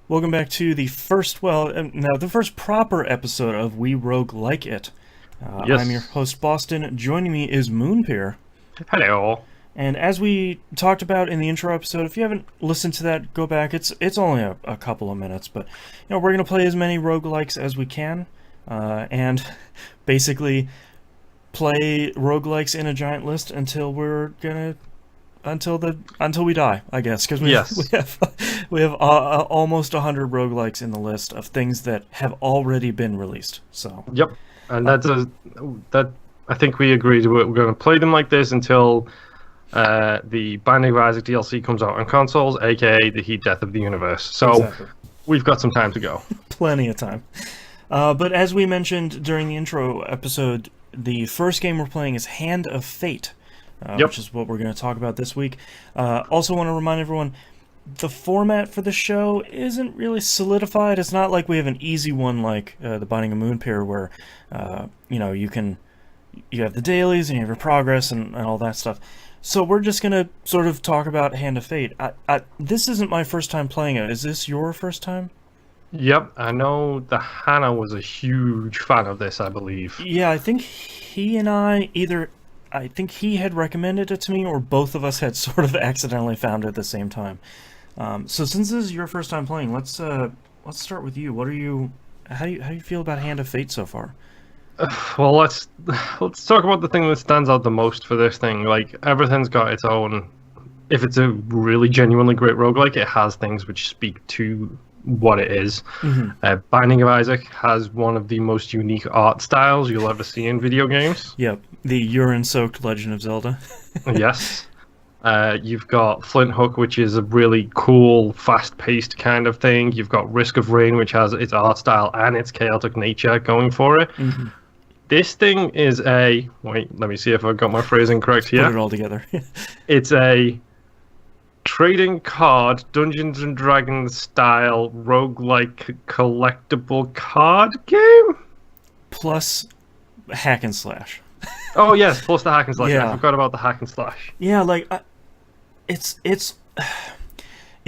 Welcome back to the first, the first proper episode of We Roguelike It. I'm your Yes. host, Boston. Joining me is Moonpeer. Hello. And as we talked about in the intro episode, if you haven't listened to that, go back. It's only a couple of minutes, but we're gonna play as many roguelikes as we can, and basically play roguelikes in a giant list until we die, I guess, because we Yes. we have almost 100 roguelikes in the list of things that have already been released. So Yep. And that I think we agreed we're going to play them like this until the Binding of Isaac DLC comes out on consoles, aka the Heat Death of the Universe. So exactly. we've got some time to go. Plenty of time. But as we mentioned during the intro episode, the first game we're playing is Hand of Fate, which is what we're going to talk about this week. Also want to remind everyone, the format for the show isn't really solidified. It's not like we have an easy one like the Binding of Moonpear where, you have the dailies and you have your progress and all that stuff. So we're just going to sort of talk about Hand of Fate. This isn't my first time playing it. Is this your first time? Yep. I know the Hannah was a huge fan of this, I believe. Yeah, I think he and I think he had recommended it to me, or both of us had sort of accidentally found it at the same time. So since this is your first time playing, let's start with you. How do you feel about Hand of Fate so far? Well, let's talk about the thing that stands out the most for this thing. Like, everything's got its own. If it's a really genuinely great roguelike, it has things which speak to what it is. Mm-hmm. Binding of Isaac has one of the most unique art styles you'll ever see in video games. Yep, the urine-soaked Legend of Zelda. Yes. You've got Flint Hook, which is a really cool, fast-paced kind of thing. You've got Risk of Rain, which has its art style and its chaotic nature going for it. Mm-hmm. This thing is a... Wait, let me see if I've got my phrasing correct here. Put it all together. It's a trading card, Dungeons and Dragons style, roguelike collectible card game? Plus hack and slash. Oh, yes, plus the hack and slash. Yeah. I forgot about the hack and slash. Yeah, like, it's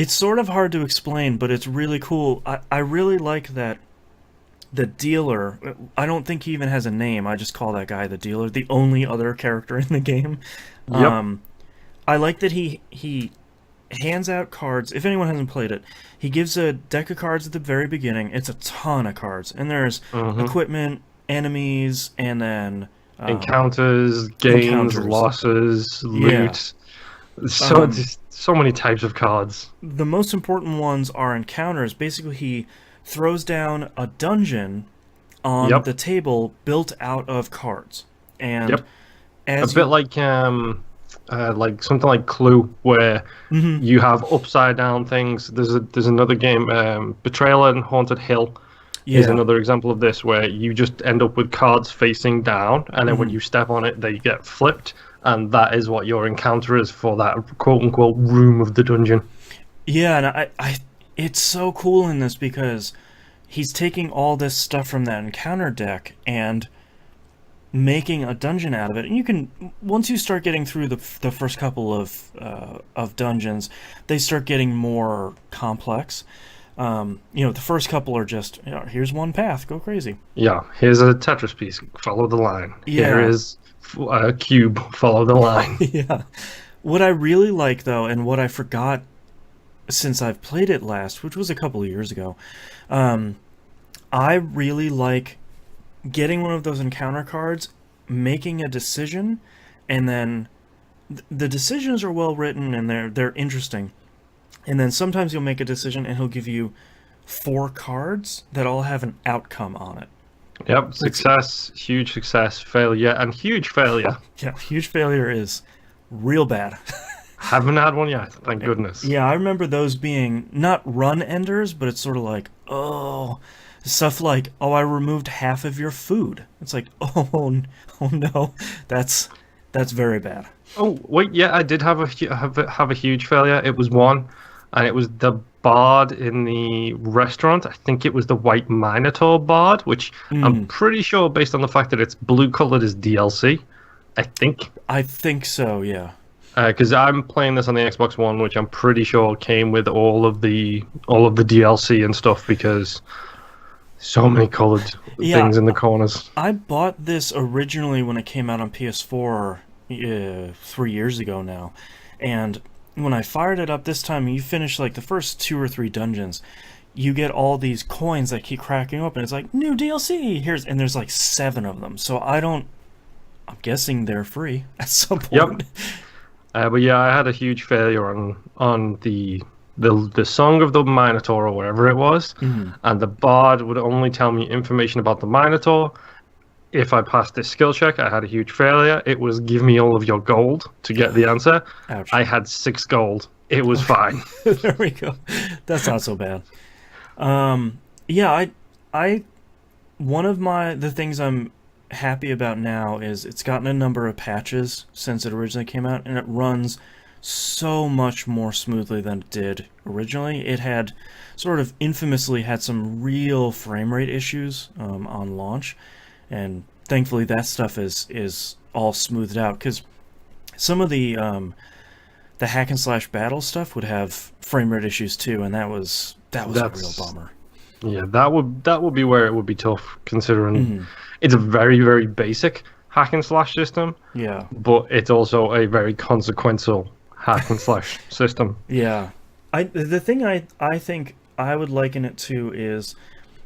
sort of hard to explain, but it's really cool. I really like that the dealer, I don't think he even has a name, I just call that guy the dealer, the only other character in the game. Yep. I like that he hands out cards. If anyone hasn't played it, he gives a deck of cards at the very beginning. It's a ton of cards, and there's equipment, enemies, and then Encounters, gains, losses, loot. So many types of cards. The most important ones are encounters. Basically, he throws down a dungeon on the table built out of cards, and as a bit like something like Clue, where you have upside down things. There's another game, Betrayal and Haunted Hill. Is another example of this, where you just end up with cards facing down, and then when you step on it, they get flipped, and that is what your encounter is for that quote-unquote room of the dungeon. Yeah, and I it's so cool in this because he's taking all this stuff from that encounter deck and making a dungeon out of it. And you can, once you start getting through the first couple of dungeons, they start getting more complex. The first couple are just, here's one path, go crazy. Yeah, here's a Tetris piece, follow the line. Yeah. Here is a cube, follow the line. Yeah. What I really like, though, and what I forgot since I've played it last, which was a couple of years ago, I really like getting one of those encounter cards, making a decision, and then the decisions are well written and they're interesting. And then sometimes you'll make a decision and he'll give you 4 cards that all have an outcome on it. Yep, success, huge success, failure, and huge failure. Yeah, huge failure is real bad. Haven't had one yet, thank goodness. Yeah, I remember those being not run enders, but it's sort of like, stuff like, I removed half of your food. It's like, oh no, that's very bad. Oh wait, yeah, I did have a huge failure. It was one, and it was the bard in the restaurant. I think it was the White Minotaur bard, which I'm pretty sure, based on the fact that it's blue colored, is DLC. I think so, yeah. Because I'm playing this on the Xbox One, which I'm pretty sure came with all of the DLC and stuff, because so many colored Yeah, things in the corners. I bought this originally when it came out on PS4 3 years ago now, and when I fired it up this time, you finish like the first 2 or 3 dungeons, you get all these coins that keep cracking open. It's like new DLC. And there's like 7 of them. So I'm guessing they're free at some point. Yep. But yeah, I had a huge failure on the Song of the Minotaur or whatever it was, and the bard would only tell me information about the Minotaur. If I passed this skill check, I had a huge failure. It was give me all of your gold to get the answer. Ouch. I had 6 gold. It was fine. There we go. That's not so bad. Yeah, I one of the things I'm happy about now is it's gotten a number of patches since it originally came out, and it runs so much more smoothly than it did originally. It had sort of infamously had some real frame rate issues on launch, and thankfully that stuff is all smoothed out, because some of the hack and slash battle stuff would have frame rate issues too, and that was a real bummer. Yeah, that would be where it would be tough, considering it's a very, very basic hack and slash system. Yeah. But it's also a very consequential hack and slash system. Yeah. The thing I think I would liken it to is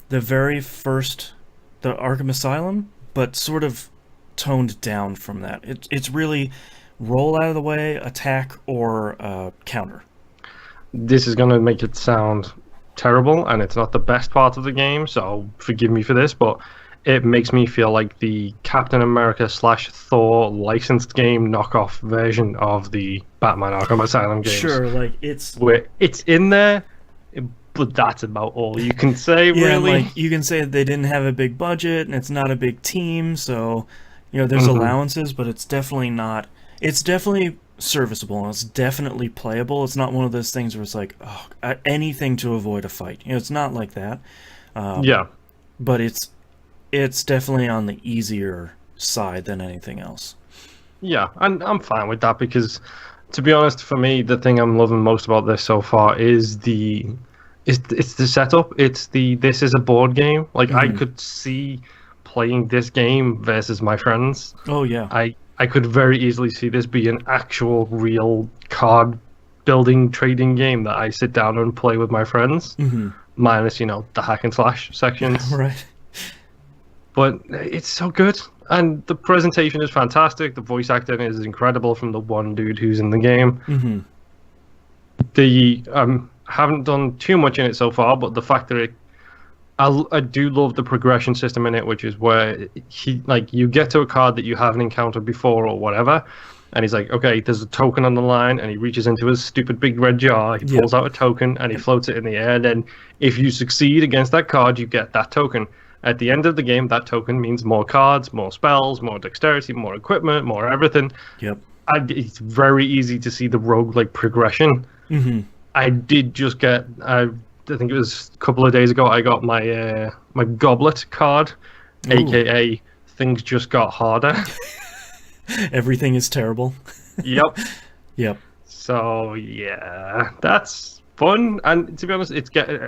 the very first, the Arkham Asylum, but sort of toned down from that. It's really roll out of the way, attack, or counter. This is going to make it sound terrible, and it's not the best part of the game, so forgive me for this, but it makes me feel like the Captain America / Thor licensed game knockoff version of the Batman Arkham Asylum games. Sure, like it's where it's in there, but that's about all you can say, yeah, really. Like you can say they didn't have a big budget and it's not a big team, so there's allowances, but it's definitely not. It's definitely serviceable and it's definitely playable. It's not one of those things where it's like, oh, anything to avoid a fight. It's not like that. Yeah, but it's definitely on the easier side than anything else. Yeah, and I'm fine with that, because, to be honest, for me, the thing I'm loving most about this so far is it's the setup. This is a board game. Like, I could see playing this game versus my friends. Oh yeah. I could very easily see this be an actual real card building trading game that I sit down and play with my friends, minus the hack and slash sections. Right. But it's so good, and the presentation is fantastic. The voice acting is incredible from the one dude who's in the game. Haven't done too much in it so far, but the fact that I do love the progression system in it, which is where you get to a card that you haven't encountered before or whatever, and he's like, okay, there's a token on the line, and he reaches into his stupid big red jar, he pulls out a token, and he floats it in the air, and then if you succeed against that card, you get that token. At the end of the game, that token means more cards, more spells, more dexterity, more equipment, more everything. Yep. And it's very easy to see the roguelike progression. I did just get, I think it was a couple of days ago, I got my my goblet card, aka things just got harder. Everything is terrible. Yep. Yep. So yeah, that's fun. And to be honest,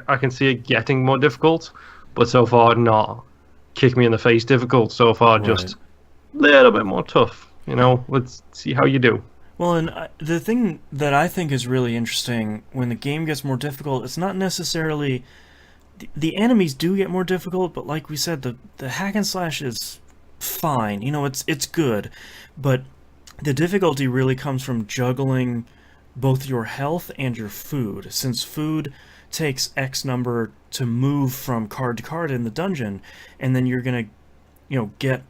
I can see it getting more difficult. But so far, not kick me in the face difficult. So far, just a little bit more tough. Let's see how you do. Well, and the thing that I think is really interesting when the game gets more difficult, it's not necessarily the enemies do get more difficult, but like we said, the hack and slash is fine. It's good, but the difficulty really comes from juggling both your health and your food, since food takes X number to move from card to card in the dungeon, and then you're gonna get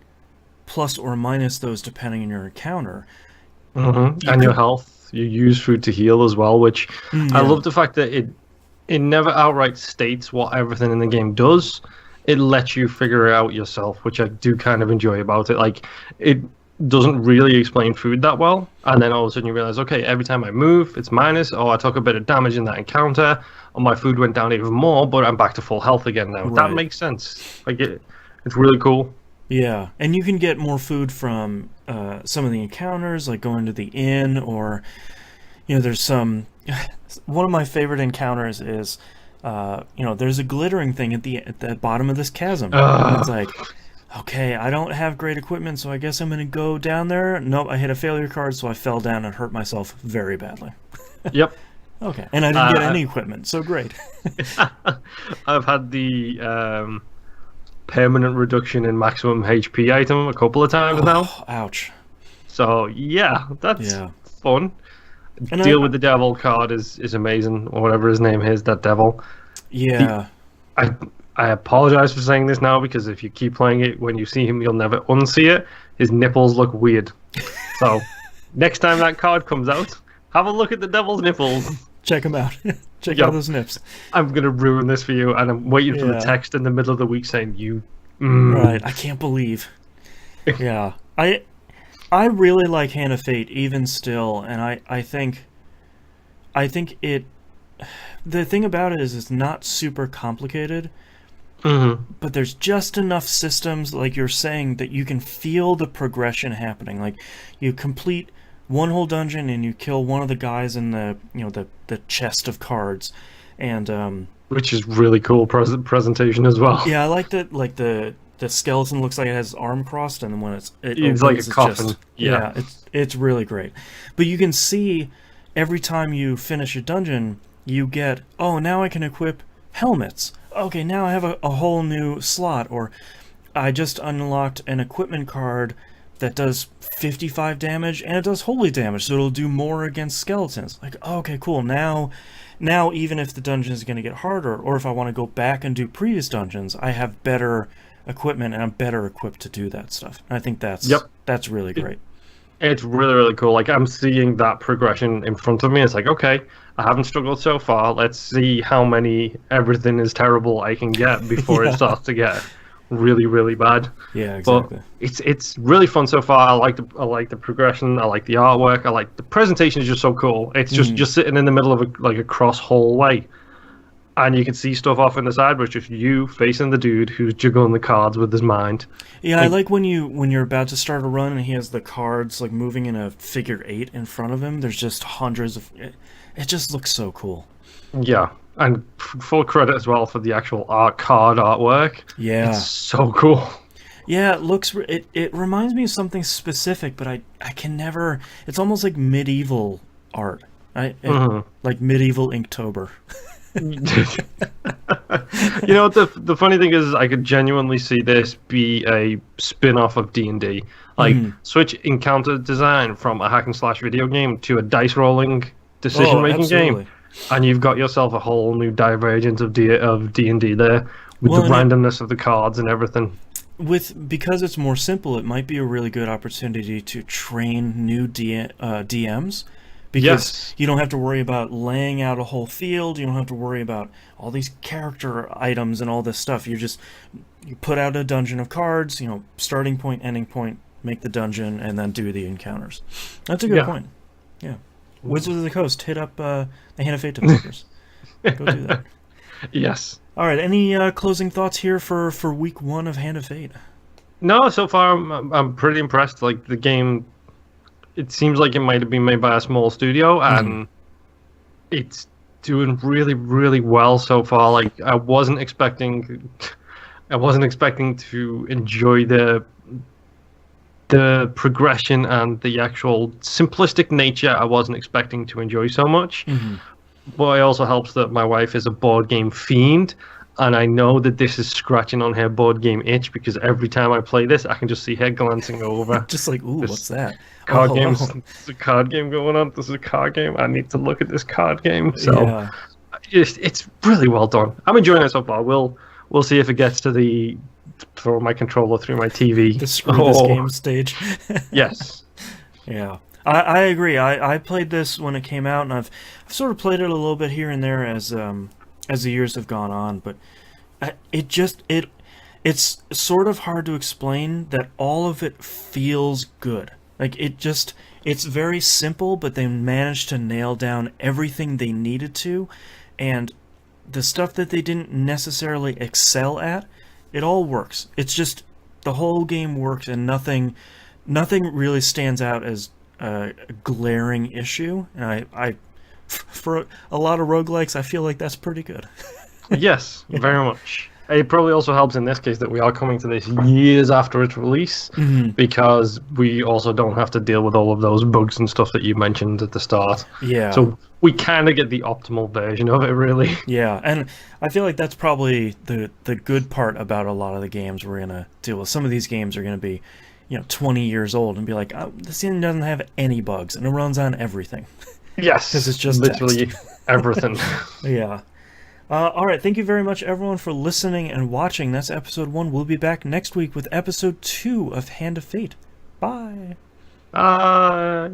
plus or minus those depending on your encounter. And your health, you use food to heal as well, which I love the fact that it never outright states what everything in the game does. It lets you figure it out yourself, which I do kind of enjoy about it. Like, it doesn't really explain food that well, and then all of a sudden you realize, okay, every time I move, it's minus. Oh, I took a bit of damage in that encounter, or my food went down even more, but I'm back to full health again now. Right. That makes sense. Like, it's really cool. Yeah, and you can get more food from some of the encounters, like going to the inn, or there's some. One of my favorite encounters is, there's a glittering thing at the bottom of this chasm, and it's Ugh. like, okay, I don't have great equipment, so I guess I'm gonna go down there. Nope, I hit a failure card, so I fell down and hurt myself very badly. Yep. Okay, and I didn't get any equipment, so great. I've had the permanent reduction in maximum HP item a couple of times now. Oh, ouch. So yeah, that's Yeah, fun. and Deal with the devil card is amazing, or whatever his name is, that devil. The, yeah, I I apologize for saying this now because if you keep playing it, when you see him, you'll never unsee it. His nipples look weird. So next time that card comes out, have a look at the devil's nipples. check them out. Check Yep. out those nips. I'm gonna ruin this for you, and I'm waiting for the Yeah. text in the middle of the week saying you. Right, I can't believe. Yeah, I really like Hand of Fate even still, and I think it. The thing about it is it's not super complicated, but there's just enough systems, like you're saying, that you can feel the progression happening. Like you complete one whole dungeon and you kill one of the guys in the chest of cards, and Which is really cool presentation as well. yeah, I like that. Like the skeleton looks like it has his arm crossed, and then when it It's opens, like a it's coffin. just Yeah. it's really great. But you can see every time you finish a dungeon, you get, oh, now I can equip helmets. Okay, now I have a whole new slot, or I just unlocked an equipment card that does 55 damage and it does holy damage, so it'll do more against skeletons. Like, oh, okay, cool. Now even if the dungeon is going to get harder, or if I want to go back and do previous dungeons, I have better equipment and I'm better equipped to do that stuff. And I think Yep. that's really great. It's really, really cool. Like, I'm seeing that progression in front of me. It's like, okay, I haven't struggled so far. Let's see how many everything is terrible I can get before Yeah. it starts to get really, really bad. Yeah, exactly. But it's really fun so far. I like the progression. I like the artwork. I like the presentation is just so cool. It's just sitting in the middle of a cross hallway, and you can see stuff off in the side, but it's just you facing the dude who's juggling the cards with his mind. Yeah, I like when you're about to start a run and he has the cards like moving in a figure 8 in front of him. There's just hundreds of it just looks so cool. Yeah, and full credit as well for the actual card artwork. Yeah. It's so cool. Yeah, it reminds me of something specific, but I can never. It's almost like medieval art. Like medieval Inktober. You know what the funny thing is, I could genuinely see this be a spin-off of D&D. Like, switch encounter design from a hack and slash video game to a dice rolling decision-making game, absolutely. and you've got yourself a whole new divergence of D&D there, with Well, the randomness of the cards and everything. Because it's more simple, it might be a really good opportunity to train new DMs. Because Yes. you don't have to worry about laying out a whole field. You don't have to worry about all these character items and all this stuff. You put out a dungeon of cards, starting point, ending point, make the dungeon, and then do the encounters. That's a good point. Yeah. Wizards of the Coast, hit up the Hand of Fate developers. Go do that. Yes. All right, any closing thoughts here for week 1 of Hand of Fate? No, so far I'm pretty impressed. Like, the game, it seems like it might have been made by a small studio, and it's doing really, really well so far. Like, I wasn't expecting to enjoy the progression and the actual simplistic nature. I wasn't expecting to enjoy so much. But it also helps that my wife is a board game fiend, and I know that this is scratching on her board game itch, because every time I play this, I can just see her glancing over. Just like, ooh, what's that? Card hello. games. There's a card game going on. This is a card game. I need to look at this card game. So Yeah. it's really well done. I'm enjoying it so far. We'll see if it gets to throw my controller through my TV. The screw this game stage. Yes. Yeah, I agree. I played this when it came out, and I've sort of played it a little bit here and there as the years have gone on. But it's sort of hard to explain that all of it feels good. Like it's very simple, but they managed to nail down everything they needed to, and the stuff that they didn't necessarily excel at, it all works. It's just the whole game works, and nothing really stands out as a glaring issue. And I for a lot of roguelikes, I feel like that's pretty good. Yes, very much. It probably also helps in this case that we are coming to this years after its release, because we also don't have to deal with all of those bugs and stuff that you mentioned at the start. Yeah. So we kind of get the optimal version of it, really. Yeah, and I feel like that's probably the good part about a lot of the games we're going to deal with. Some of these games are going to be, 20 years old and be like, oh, this game doesn't have any bugs, and it runs on everything. Yes, because it's just literally everything. Yeah. All right, thank you very much, everyone, for listening and watching. That's episode 1. We'll be back next week with episode 2 of Hand of Fate. Bye. Bye.